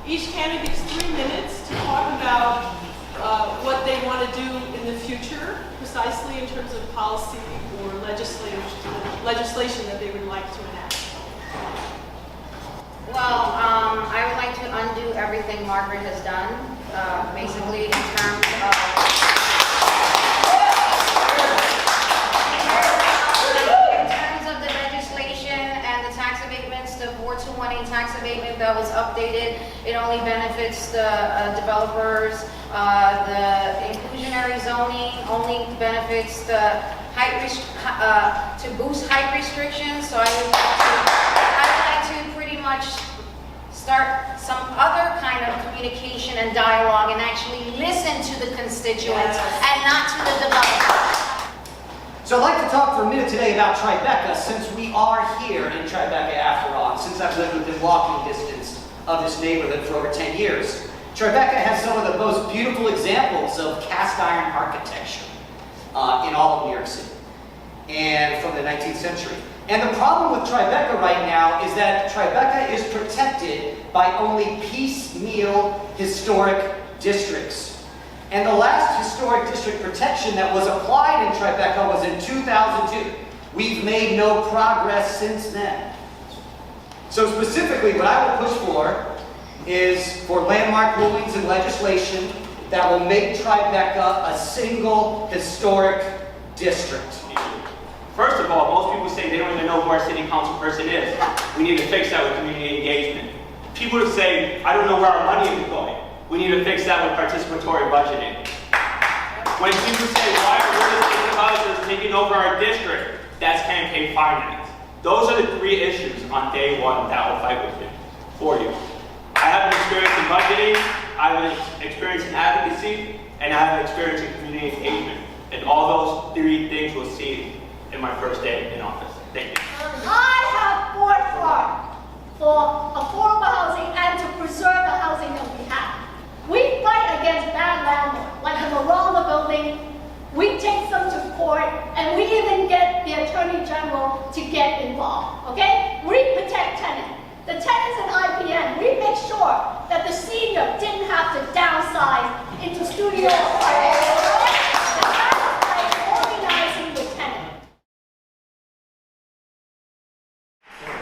Each candidate gets 3 minutes to talk about what they want to do in the future, precisely in terms of policy or legislation that they would like to enact. Well, I would like to undo everything Margaret has done, basically in terms of the legislation and the tax abatements, the 4218 tax abatement that was updated. It only benefits the developers. The inclusionary zoning only benefits the to boost height restrictions. So I would like to pretty much start some other kind of communication and dialogue and actually listen to the constituents and not to the developers. So I'd like to talk for a minute today about Tribeca, since we are here in Tribeca after all, and since I've lived within walking distance of this neighborhood for over 10 years. Tribeca has some of the most beautiful examples of cast iron architecture in all of New York City, and from the 19th century. And the problem with Tribeca right now is that Tribeca is protected by only piecemeal historic districts. And the last historic district protection that was applied in Tribeca was in 2002. We've made no progress since then. So specifically, what I will push for is for landmark rulings and legislation that will make Tribeca a single historic district. First of all, most people say they don't even know who our city council person is. We need to fix that with community engagement. People say, I don't know where our money is going. We need to fix that with participatory budgeting. When people say, why are real estate developers taking over our district? That's campaign finance. Those are the 3 issues on day 1 that will fight with you, for you. I have an experience in budgeting, I have an experience in advocacy, and I have an experience in community engagement. And all those 3 things we'll see in my first day in office. Thank you. I have fought hard for affordable housing and to preserve the housing that we have. We fight against bad landlords, like the Marala building. We take them to court, and we even get the Attorney General to get involved, okay? We protect tenants. The tenants in IPN, we make sure that the senior didn't have to downsize into studio apartments. And that is by organizing with tenants.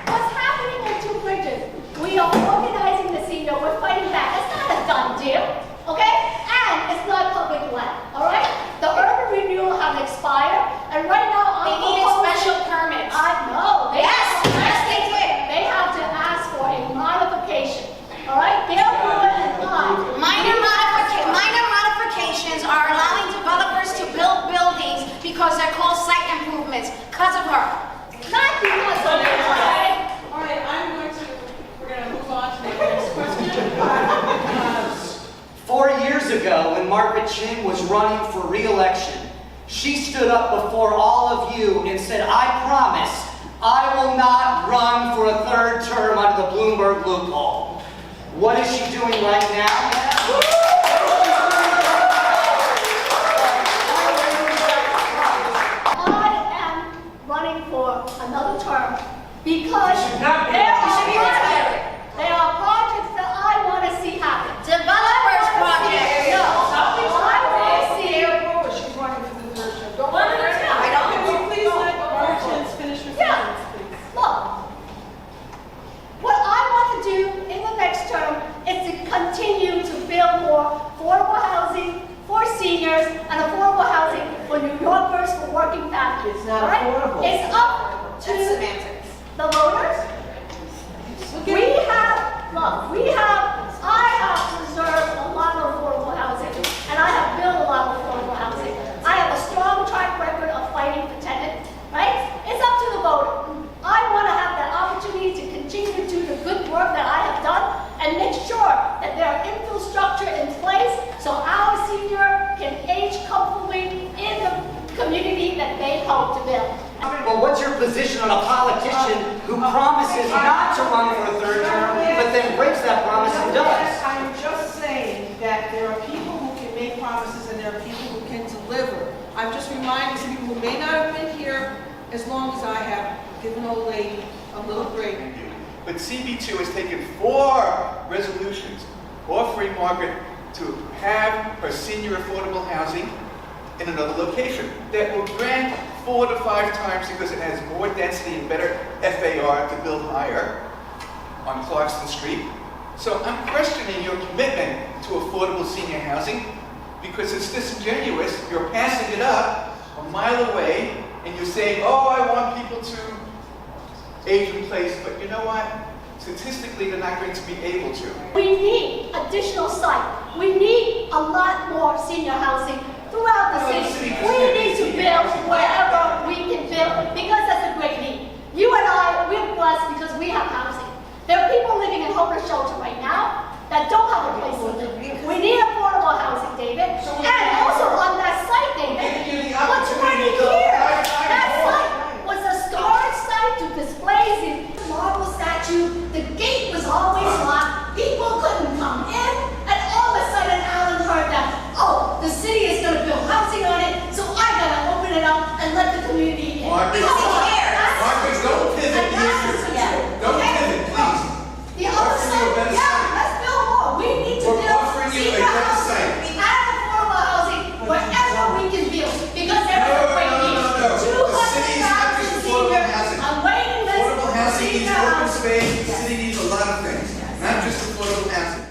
What's happening in Two Bridges? We are organizing the senior, we're fighting back. It's not a done deal, okay? And it's not public land, all right? The urban renewal have expired, and right now They needed special permits. I know. Yes, they did. They have to ask for a modification, all right? They'll do it and not. Minor modifications are allowing developers to build buildings because they're called site improvements because of her. Not because of it, okay? All right, we're going to move on to the next question. 4 years ago, when Margaret Chin was running for re-election, she stood up before all of you and said, I promise I will not run for a 3rd term under the Bloomberg loophole. What is she doing right now? I am running for another term because there are projects that I want to see happen. Developers projects. No, I want to see. She's running for the 3rd term. Don't One worry. at a time. Can we please let Margaret finish her Yeah. sentence, please? Look, what I want to do in the next term is to continue to build more affordable housing for seniors and affordable housing for New Yorkers, for working families. It's not all right? affordable. It's up to the voters. I have preserved a lot of affordable housing, and I have built a lot of affordable housing. I have a strong track record of fighting for tenants, right? It's up to the voter. I want to have that opportunity to continue to do the good work that I have done and make sure that there are infrastructure in place so our senior can age comfortably in the community that they hope to build. Well, what's your position on a politician who promises not to run for a 3rd term, but then breaks that promise and does? I'm just saying that there are people who can make promises and there are people who can deliver. I'm just reminding some people who may not have been here as long as I have, given old lady a little break. But CB2 has taken 4 resolutions offering Margaret to have her senior affordable housing in another location that will grant 4 to 5 times, because it has more density and better FAR to build higher on Clarkston Street. So I'm questioning your commitment to affordable senior housing, because it's disingenuous. You're passing it up a mile away and you're saying, oh, I want people to age in place, but you know what? Statistically, they're not going to be able to. We need additional site. We need a lot more senior housing throughout the city. We need to build wherever we can build, because that's a great need. You and I, we're blessed because we have housing. There are people living in homeless shelter right now that don't have a place to live. We need affordable housing, David. And also on that site, David, what's right here, that site was a storage site to display the marble statue. The gate was always locked. People couldn't come in. And all of a sudden, Alan heard that, oh, the city is going to build housing on it, so I got to open it up and let the community in. Margaret, Margaret, don't pivot the issue. Don't pivot, please. The other side, yeah, let's build more. We need to We're build offering you a senior better housing site. and affordable housing wherever we can build, because there is a great need. No. The city is not just 200,000 affordable seniors housing. on waiting list Affordable for housing needs senior open housing. space. The city needs a lot of things, not just affordable housing.